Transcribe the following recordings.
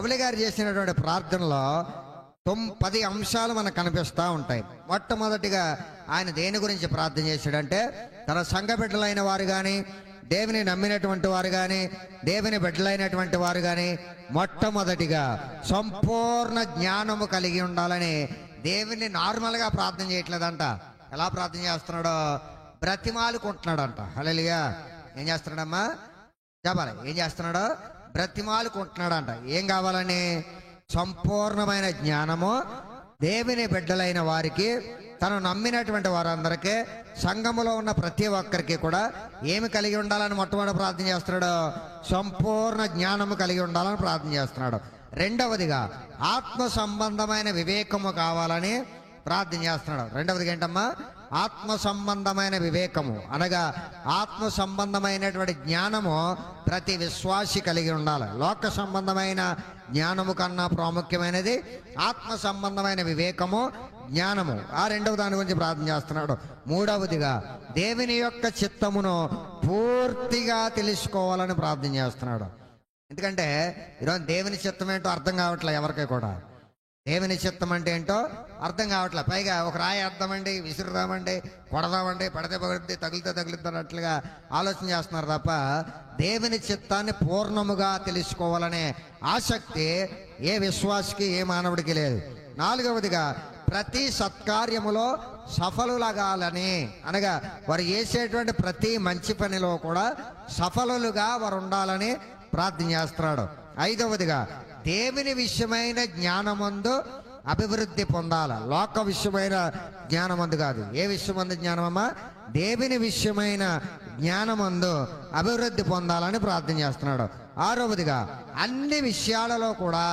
పౌలు గారు చేసినటువంటి ప్రార్థనలో 10 అంశాలు మనకు కనిపిస్తూ ఉంటాయి. మొట్టమొదటిగా ఆయన దేని గురించి ప్రార్థన చేశాడంటే, తన సంఘ బిడ్డలైన వారు కానీ, దేవుని నమ్మినటువంటి వారు కానీ, దేవుని బిడ్డలైనటువంటి వారు కానీ మొట్టమొదటిగా సంపూర్ణ జ్ఞానము కలిగి ఉండాలని దేవుని నార్మల్గా ప్రార్థన చేయట్లేదంట. ఎలా ప్రార్థన చేస్తున్నాడో బ్రతిమాలుకుంటున్నాడంట. హల్లెలూయా. ఏం చేస్తున్నాడమ్మా చెప్పాలి? ఏం చేస్తున్నాడో బ్రతిమాలుకుంటున్నాడంట. ఏం కావాలని? సంపూర్ణమైన జ్ఞానము దేవుని బిడ్డలైన వారికి, తను నమ్మినటువంటి వారందరికీ, సంఘములో ఉన్న ప్రతి ఒక్కరికి కూడా ఏమి కలిగి ఉండాలని మొట్టమొదటి ప్రార్థన చేస్తున్నాడు? సంపూర్ణ జ్ఞానము కలిగి ఉండాలని ప్రార్థన చేస్తున్నాడు. రెండవదిగా ఆత్మ సంబంధమైన వివేకము కావాలని ప్రార్థన చేస్తున్నాడు. రెండవదిగా ఏంటమ్మా? ఆత్మ సంబంధమైన వివేకము అనగా ఆత్మ సంబంధమైనటువంటి జ్ఞానము ప్రతి విశ్వాసి కలిగి ఉండాలి. లోక సంబంధమైన జ్ఞానము కన్నా ప్రాముఖ్యమైనది ఆత్మ సంబంధమైన వివేకము, జ్ఞానము. ఆ రెండవ దాని గురించి ప్రార్థన చేస్తున్నాడు. మూడవదిగా దేవుని యొక్క చిత్తమును పూర్తిగా తెలుసుకోవాలని ప్రార్థన చేస్తున్నాడు. ఎందుకంటే ఈరోజు దేవుని చిత్తం ఏంటో అర్థం కావట్లే ఎవరికి కూడా. దేవుని చిత్తం అంటే ఏంటో అర్థం కావట్లే. పైగా ఒక రాయి వేద్దామండి, విసురుదామండి, కొడదామండి, పడితే పడితే తగిలితే తగిలిద్దాం అన్నట్లుగా ఆలోచన చేస్తున్నారు తప్ప దేవుని చిత్తాన్ని పూర్ణముగా తెలుసుకోవాలనే ఆసక్తి ఏ విశ్వాసికి, ఏ మానవుడికి లేదు. నాలుగవదిగా ప్రతి సత్కార్యములో సఫలులగాలని అనగా వారు చేసేటువంటి ప్రతి మంచి పనిలో కూడా సఫలులుగా వారు ఉండాలని ప్రార్థన చేస్తున్నాడు. ఐదవదిగా దేవుని విషయమైన జ్ఞానమందు అభివృద్ధి పొందాలి. లోక విషయమైన జ్ఞానమందు కాదు. ఏ విషయమందు జ్ఞానమమ్మా? దేవుని విషయమైన జ్ఞానమందు అభివృద్ధి పొందాలని ప్రార్థన చేస్తున్నాడు. ఆరవదిగా అన్ని విషయాలలో కూడా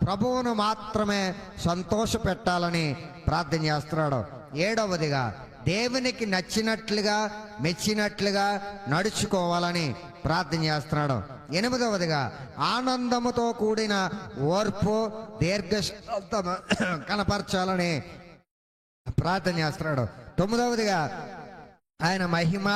ప్రభువును మాత్రమే సంతోష పెట్టాలని ప్రార్థన చేస్తున్నాడు. ఏడవదిగా దేవునికి నచ్చినట్లుగా, మెచ్చినట్లుగా నడుచుకోవాలని ప్రార్థన చేస్తున్నాడు. ఎనిమిదవదిగా ఆనందముతో కూడిన ఓర్పు, దీర్ఘశాంతము కనపరచాలని ప్రార్థన చేస్తున్నాడు. తొమ్మిదవదిగా ఆయన మహిమ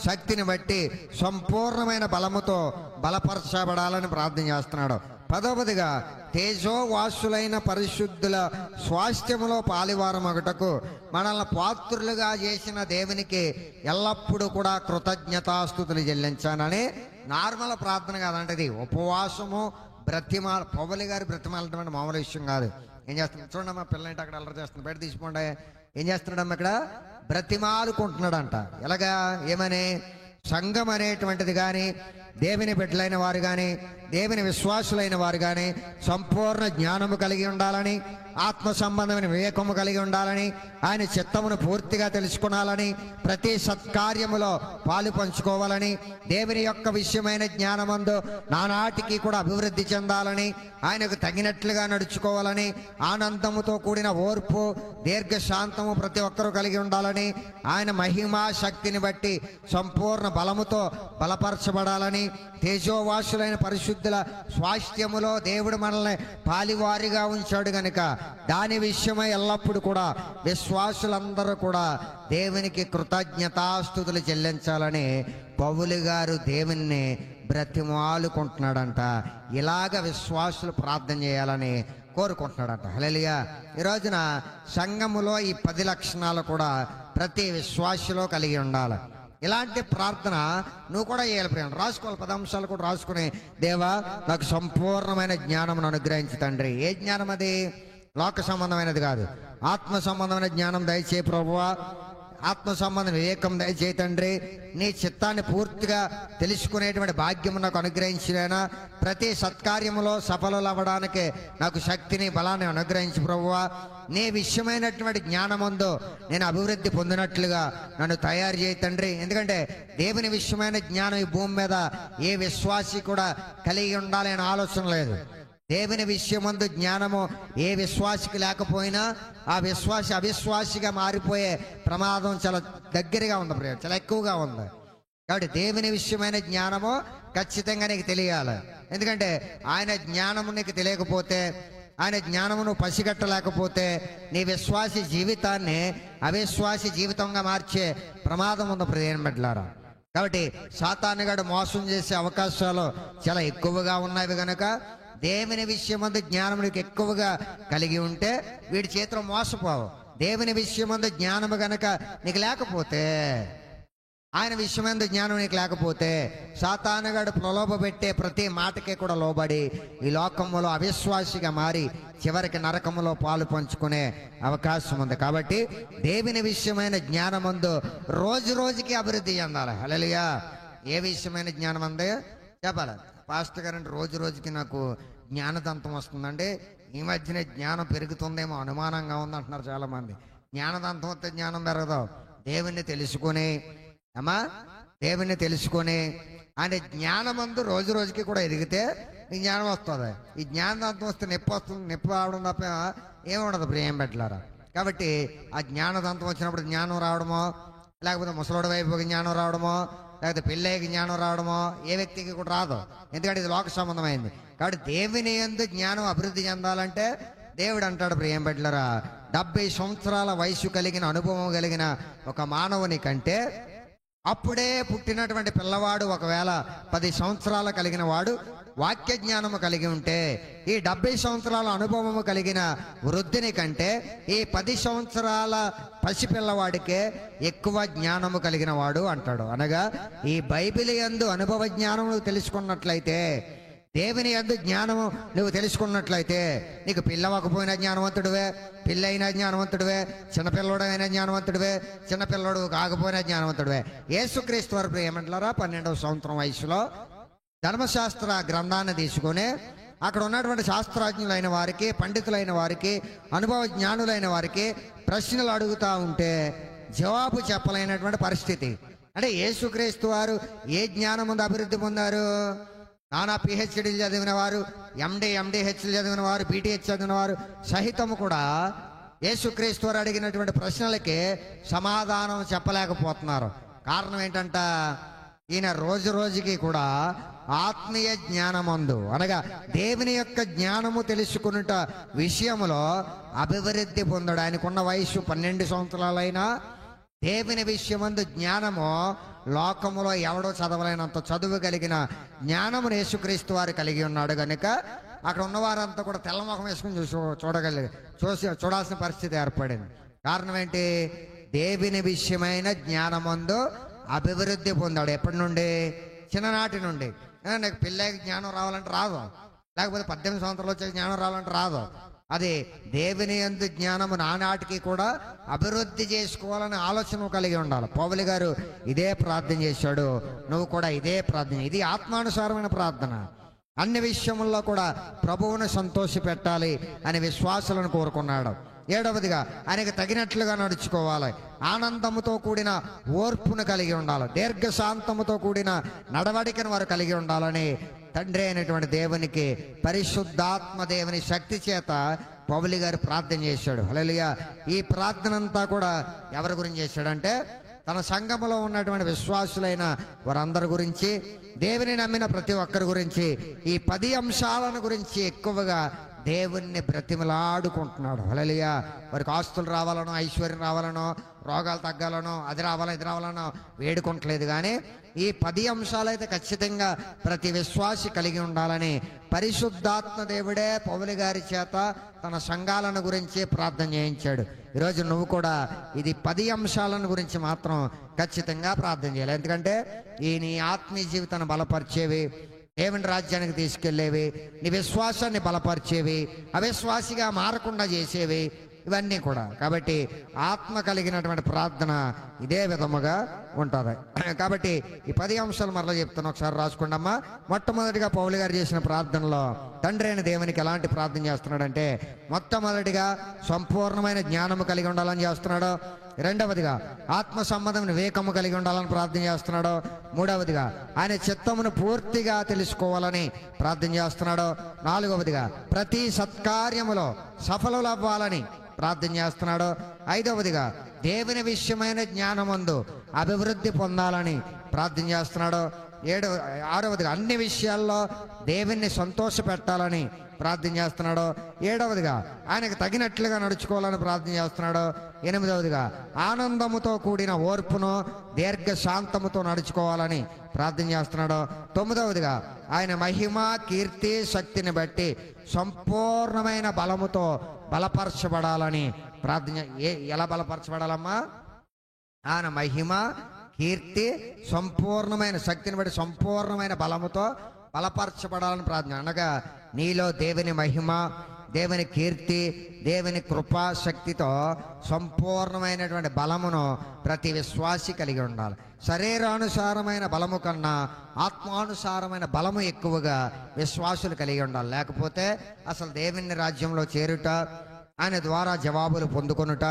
శక్తిని బట్టి సంపూర్ణమైన బలముతో బలపరచబడాలని ప్రార్థన చేస్తున్నాడు. పదవదిగా తేజోవాసులైన పరిశుద్ధుల స్వాస్థ్యములో పాలివారమగుటకు మనల్ని పాత్రులుగా చేసిన దేవునికి ఎల్లప్పుడూ కూడా కృతజ్ఞతాస్తుతులు చెల్లించానని నార్మల్ ప్రార్థన కాదంటది. ఉపవాసము, బ్రతిమాల. పౌలు గారి బ్రతిమాలటం అంటే మామూలు విషయం కాదు. ఏం చేస్తున్నాడు చూడండి, మా పిల్లలంటే అక్కడ అల్లరి చేస్తున్నాడు, బయట తీసుకోండి. ఏం చేస్తున్నాడమ్మా? ఇక్కడ బ్రతిమాలుకుంటున్నాడంట. ఎలాగా? ఏమని? సంఘం అనేటువంటిది కానీ, దేవుని బిడ్డలైన వారు కానీ, దేవుని విశ్వాసులైన వారు కానీ సంపూర్ణ జ్ఞానము కలిగి ఉండాలని, ఆత్మ సంబంధమైన వివేకము కలిగి ఉండాలని, ఆయన చిత్తమును పూర్తిగా తెలుసుకోవాలని, ప్రతి సత్కార్యములో పాలు పంచుకోవాలని, దేవుని యొక్క విషయమైన జ్ఞానమందు నానాటికి కూడా అభివృద్ధి చెందాలని, ఆయనకు తగినట్లుగా నడుచుకోవాలని, ఆనందముతో కూడిన ఓర్పు, దీర్ఘశాంతము ప్రతి ఒక్కరూ కలిగి ఉండాలని, ఆయన మహిమా శక్తిని బట్టి సంపూర్ణ బలముతో బలపరచబడాలని, తేజోవాసులైన పరిశుద్ధుల స్వాస్థ్యములో దేవుడు మనల్ని పాలివారిగా ఉంచాడు గనుక దాని విషయమై ఎల్లప్పుడూ కూడా విశ్వాసులందరూ కూడా దేవునికి కృతజ్ఞతాస్తుతులు చెల్లించాలని పౌలు గారు దేవుణ్ణి బ్రతిమాలుకుంటున్నాడంట. ఇలాగ విశ్వాసులు ప్రార్థన చేయాలని కోరుకుంటున్నాడంట. హల్లెలూయా. ఈ రోజున సంఘములో ఈ 10 లక్షణాలు కూడా ప్రతి విశ్వాసిలో కలిగి ఉండాలి. ఇలాంటి ప్రార్థన నువ్వు కూడా చేయాలి ప్రియం. రాసుకోవాలి, 10 అంశాలు కూడా రాసుకుని, దేవా నాకు సంపూర్ణమైన జ్ఞానం అనుగ్రహించు తండ్రి. ఏ జ్ఞానం అది? లోక సంబంధమైనది కాదు, ఆత్మ సంబంధమైన జ్ఞానం దయచేయి ప్రభువా. ఆత్మ సంబంధం వివేకం దయచేయి తండ్రి. నీ చిత్తాన్ని పూర్తిగా తెలుసుకునేటువంటి భాగ్యము నాకు అనుగ్రహించినైనా, ప్రతి సత్కార్యములో సఫలమవ్వడానికి నాకు శక్తిని, బలాన్ని అనుగ్రహించి ప్రభువా. నీ విషయమైనటువంటి జ్ఞానమందు నేను అభివృద్ధి పొందినట్లుగా నన్ను తయారు చేయి తండ్రి. ఎందుకంటే దేవుని విషయమైన జ్ఞానం ఈ భూమి మీద ఏ విశ్వాసి కూడా కలిగి ఉండాలి అనే ఆలోచన లేదు. దేవుని విషయమందు జ్ఞానము ఏ విశ్వాసికి లేకపోయినా ఆ విశ్వాసి అవిశ్వాసిగా మారిపోయే ప్రమాదం చాలా దగ్గరగా ఉంది ప్రియ, చాలా ఎక్కువగా ఉంది. కాబట్టి దేవుని విషయమైన జ్ఞానము ఖచ్చితంగా నీకు తెలియాలి. ఎందుకంటే ఆయన జ్ఞానము నీకు తెలియకపోతే, ఆయన జ్ఞానమును పసిగట్టలేకపోతే నీ విశ్వాసి జీవితాన్ని అవిశ్వాసి జీవితంగా మార్చే ప్రమాదం ఉంది ప్రియమైన బిడ్డలారా. కాబట్టి సాతానుగాడు మోసం చేసే అవకాశాలు చాలా ఎక్కువగా ఉన్నవి కనుక దేవుని విషయమందు జ్ఞానము నీకు ఎక్కువగా కలిగి ఉంటే వీడి చేతిలో మోసపోవు. దేవుని విషయమందు జ్ఞానము గనక నీకు లేకపోతే, ఆయన విషయమందు జ్ఞానం నీకు లేకపోతే, సాతానుగాడు ప్రలోభ పెట్టే ప్రతి మాటకే కూడా లోబడి ఈ లోకములో అవిశ్వాసిగా మారి చివరికి నరకములో పాలు పంచుకునే అవకాశం ఉంది. కాబట్టి దేవుని విషయమైన జ్ఞానమందు రోజు రోజుకి అభివృద్ధి చెందాలి. హల్లెలూయా. ఏ విషయమైన జ్ఞానం అందే చెప్పాలి. పాస్టర్ గారు అంటే రోజు రోజుకి నాకు జ్ఞానదంతం వస్తుందండి, ఈ మధ్యనే జ్ఞానం పెరుగుతుందేమో అనుమానంగా ఉందంటున్నారు చాలామంది. జ్ఞానదంతం వస్తే జ్ఞానం పెరగదు. దేవుణ్ణి తెలుసుకొని దేవుణ్ణి తెలుసుకొని అంటే జ్ఞానమందు రోజు రోజుకి కూడా ఎదిగితే ఈ జ్ఞానం వస్తుంది. ఈ జ్ఞానదంతం వస్తే నొప్పి వస్తుంది, నొప్పి రావడం తప్ప ఏముండదు ప్రియం పెట్టలారా. కాబట్టి ఆ జ్ఞానదంతం వచ్చినప్పుడు జ్ఞానం రావడమో, లేకపోతే ముసలోడి వైపు జ్ఞానం రావడమో, లేకపోతే పెళ్ళయ్యకి జ్ఞానం రావడమో ఏ వ్యక్తికి కూడా రాదు. ఎందుకంటే ఇది లోక సంబంధమైంది. కాబట్టి దేవుని యందు జ్ఞానం అభివృద్ధి చెందాలంటే దేవుడు అంటాడు ప్రియం పెట్టలరా, 70 సంవత్సరాల వయసు కలిగిన అనుభవం కలిగిన ఒక మానవుని కంటే అప్పుడే పుట్టినటువంటి పిల్లవాడు ఒకవేళ 10 సంవత్సరాలు కలిగిన వాడు వాక్య జ్ఞానము కలిగి ఉంటే, ఈ 70 సంవత్సరాల అనుభవము కలిగిన వృద్ధిని కంటే ఈ 10 సంవత్సరాల పసిపిల్లవాడికే ఎక్కువ జ్ఞానము కలిగిన వాడు అంటాడు. అనగా ఈ బైబిల్ యందు అనుభవ జ్ఞానము తెలుసుకున్నట్లయితే, దేవుని యందు జ్ఞానము నువ్వు తెలుసుకున్నట్లయితే నీకు పిల్లవకపోయినా జ్ఞానవంతుడివే, పిల్లైనా జ్ఞానవంతుడివే, చిన్నపిల్లడైనా జ్ఞానవంతుడివే, చిన్నపిల్లడు కాకపోయినా జ్ఞానవంతుడివే. యేసుక్రీస్తు వారు ప్రియమంటారా 12వ సంవత్సరం వయసులో ధర్మశాస్త్ర గ్రంథాన్ని తీసుకొని అక్కడ ఉన్నటువంటి శాస్త్రజ్ఞులైన వారికి, పండితులైన వారికి, అనుభవ జ్ఞానులైన వారికి ప్రశ్నలు అడుగుతూ ఉంటే జవాబు చెప్పలేనటువంటి పరిస్థితి. అంటే యేసుక్రీస్తు వారు ఏ జ్ఞానం ముందు అభివృద్ధి పొందారు? నానా పిహెచ్డీలు చదివిన వారు, ఎండిహెచ్లు చదివిన వారు, బీటీహెచ్ చదివిన వారు సహితము కూడా యేసుక్రీస్తు వారు అడిగినటువంటి ప్రశ్నలకి సమాధానం చెప్పలేకపోతున్నారు. కారణం ఏంటంట? ఈయన రోజు రోజుకి కూడా ఆత్మీయ జ్ఞానమందు అనగా దేవుని యొక్క జ్ఞానము తెలుసుకున్నట విషయములో అభివృద్ధి పొందడు. ఆయనకున్న వయసు 12 సంవత్సరాలైనా దేవుని విషయమందు జ్ఞానము లోకములో ఎవడో చదవలేనంత చదువు కలిగిన జ్ఞానమును యేసుక్రీస్తు వారు కలిగి ఉన్నాడు కనుక అక్కడ ఉన్నవారంతా కూడా తెల్లముఖం వేసుకుని చూడాల్సిన పరిస్థితి ఏర్పడింది. కారణం ఏంటి? దేవుని విషయమైన జ్ఞానమందు అభివృద్ధి పొందాడు. ఎప్పటి నుండి? చిన్ననాటి నుండి. నాకు పిల్లకి జ్ఞానం రావాలంటే రాదు, లేకపోతే 18 సంవత్సరాలు వచ్చే జ్ఞానం రావాలంటే రాదు. అది దేవుని యందు జ్ఞానము నానాటికి కూడా అభివృద్ధి చేసుకోవాలని ఆలోచన కలిగి ఉండాలి. పౌలు గారు ఇదే ప్రార్థన చేశాడు, నువ్వు కూడా ఇదే ప్రార్థన. ఇది ఆత్మానుసారమైన ప్రార్థన. అన్ని విషయముల్లో కూడా ప్రభువును సంతోష పెట్టాలి అని విశ్వాసులను కోరుకున్నాడు. 7వదిగా ఆయనకు తగినట్లుగా నడుచుకోవాలి. ఆనందముతో కూడిన ఓర్పును కలిగి ఉండాలి. దీర్ఘశాంతముతో కూడిన నడవడికను వారు కలిగి ఉండాలని తండ్రి అయినటువంటి దేవునికి పరిశుద్ధాత్మ దేవుని శక్తి చేత పౌలు గారు ప్రార్థన చేశాడు. హల్లెలూయా. ఈ ప్రార్థన అంతా కూడా ఎవరి గురించి చేశాడంటే తన సంఘములో ఉన్నటువంటి విశ్వాసులైన వారందరి గురించి, దేవుని నమ్మిన ప్రతి ఒక్కరి గురించి, ఈ 10 అంశాలను గురించి ఎక్కువగా దేవుణ్ణి బ్రతిమలాడుకుంటున్నాడు. హల్లెలూయా. వారికి ఆస్తులు రావాలనో, ఐశ్వర్యం రావాలనో, రోగాలు తగ్గాలనో, అది రావాలో ఇది రావాలనో వేడుకుంటలేదు. కానీ ఈ 10 అంశాలైతే ఖచ్చితంగా ప్రతి విశ్వాసి కలిగి ఉండాలని పరిశుద్ధాత్మ దేవుడే పౌలు గారి చేత తన సంఘాలను గురించి ప్రార్థన చేయించాడు. ఈరోజు నువ్వు కూడా ఇది 10 అంశాలను గురించి మాత్రం ఖచ్చితంగా ప్రార్థన చేయాలి. ఎందుకంటే ఈ నీ ఆత్మీయ జీవితాన్ని బలపరిచేవి, దేవుని రాజ్యానికి తీసుకెళ్లేవి, నీ విశ్వాసాన్ని బలపరిచేవి, అవిశ్వాసిగా మారకుండా చేసేవి, ఇవన్నీ కూడా. కాబట్టి ఆత్మ కలిగినటువంటి ప్రార్థన ఇదే విధముగా ఉంటుంది. కాబట్టి ఈ 10 అంశాలు మరలా చెప్తాను, ఒకసారి రాసుకోండమ్మా. మొట్టమొదటిగా పౌలు గారు చేసిన ప్రార్థనలో తండ్రి అయిన దేవునికి ఎలాంటి ప్రార్థన చేస్తున్నాడంటే, మొట్టమొదటిగా సంపూర్ణమైన జ్ఞానము కలిగి ఉండాలని చేస్తున్నాడు. 2వదిగా ఆత్మ సంబంధమైన వివేకము కలిగి ఉండాలని ప్రార్థన చేస్తున్నాడు. 3వదిగా ఆయన చిత్తమును పూర్తిగా తెలుసుకోవాలని ప్రార్థన చేస్తున్నాడు. 4వదిగా ప్రతి సత్కార్యములో సఫలులవ్వాలని ప్రార్థన చేస్తున్నాడు. 5వదిగా దేవుని విషయమైన జ్ఞానమందు అభివృద్ధి పొందాలని ప్రార్థన చేస్తున్నాడు. ఆరవదిగా అన్ని విషయాల్లో దేవుణ్ణి సంతోష పెట్టాలని ప్రార్థన చేస్తున్నాడు. ఏడవదిగా ఆయనకు తగినట్లుగా నడుచుకోవాలని ప్రార్థన చేస్తున్నాడు. ఎనిమిదవదిగా ఆనందముతో కూడిన ఓర్పును దీర్ఘశాంతముతో నడుచుకోవాలని ప్రార్థన చేస్తున్నాడు. తొమ్మిదవదిగా ఆయన మహిమ కీర్తి శక్తిని బట్టి సంపూర్ణమైన బలముతో బలపరచబడాలని ప్రార్థన. ఎలా బలపరచబడాలమ్మా? ఆయన మహిమ కీర్తి సంపూర్ణమైన శక్తిని బట్టి సంపూర్ణమైన బలముతో బలపరచబడాలని ప్రార్థన. అనగా నీలో దేవుని మహిమ, దేవుని కీర్తి, దేవుని కృపా శక్తితో సంపూర్ణమైనటువంటి బలమును ప్రతి విశ్వాసి కలిగి ఉండాలి. శరీరానుసారమైన బలము కన్నా ఆత్మానుసారమైన బలము ఎక్కువగా విశ్వాసులు కలిగి ఉండాలి. లేకపోతే అసలు దేవుని రాజ్యంలో చేరుట, ఆయన ద్వారా జవాబులు పొందుకొనుట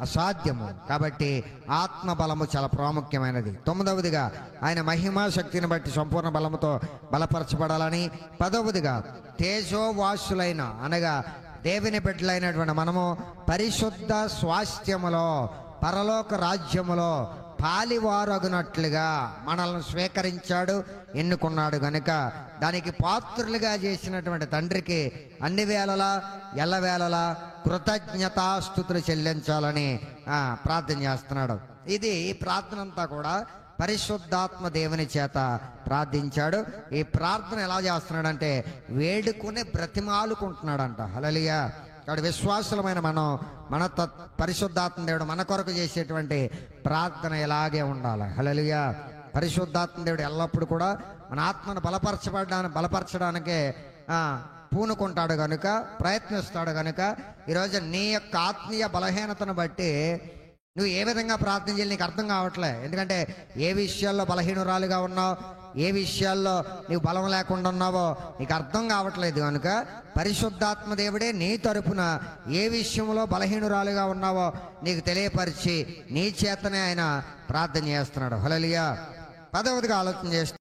అసాధ్యము. కాబట్టి ఆత్మ బలము చాలా ప్రాముఖ్యమైనది. తొమ్మిదవదిగా ఆయన మహిమా శక్తిని బట్టి సంపూర్ణ బలముతో బలపరచబడాలని. పదవదిగా తేజోవాసులైన అనగా దేవుని బిడ్డలైనటువంటి మనము పరిశుద్ధ స్వాస్థ్యములో పరలోక రాజ్యములో పాలివారగునట్లుగా మనల్ని స్వీకరించాడు, ఎన్నుకున్నాడు గనుక దానికి పాత్రులుగా చేసినటువంటి తండ్రికి అన్ని వేళలా ఎల్లవేళలా కృతజ్ఞతాస్తుతులు చెల్లించాలని ప్రార్థన చేస్తున్నాడు. ఇది ఈ ప్రార్థన అంతా కూడా పరిశుద్ధాత్మ దేవుని చేత ప్రార్థించాడు. ఈ ప్రార్థన ఎలా చేస్తున్నాడంటే వేడుకునే బ్రతిమాలుకుంటున్నాడంట. హల్లెలూయా. కాబట్టి విశ్వాసులమైన మనం పరిశుద్ధాత్మ దేవుడు మన కొరకు చేసేటువంటి ప్రార్థన ఇలాగే ఉండాలి. హల్లెలూయా. పరిశుద్ధాత్మ దేవుడు ఎల్లప్పుడూ కూడా మన ఆత్మను బలపరచడానికే పూనుకుంటాడు కనుక, ప్రయత్నిస్తాడు కనుక ఈరోజు నీ యొక్క ఆత్మీయ బలహీనతను బట్టి నువ్వు ఏ విధంగా ప్రార్థన చేయాలి నీకు అర్థం కావట్లే. ఎందుకంటే ఏ విషయాల్లో బలహీనురాలుగా ఉన్నావు, ఏ విషయాల్లో నీవు బలం లేకుండా ఉన్నావో నీకు అర్థం కావట్లేదు కనుక పరిశుద్ధాత్మ దేవుడే నీ తరపున ఏ విషయంలో బలహీనురాలుగా ఉన్నావో నీకు తెలియపరిచి నీ చేతనే ఆయన ప్రార్థన చేస్తున్నాడు. హల్లెలూయా. 10వదిగా ఆలోచన చేస్తున్నాడు.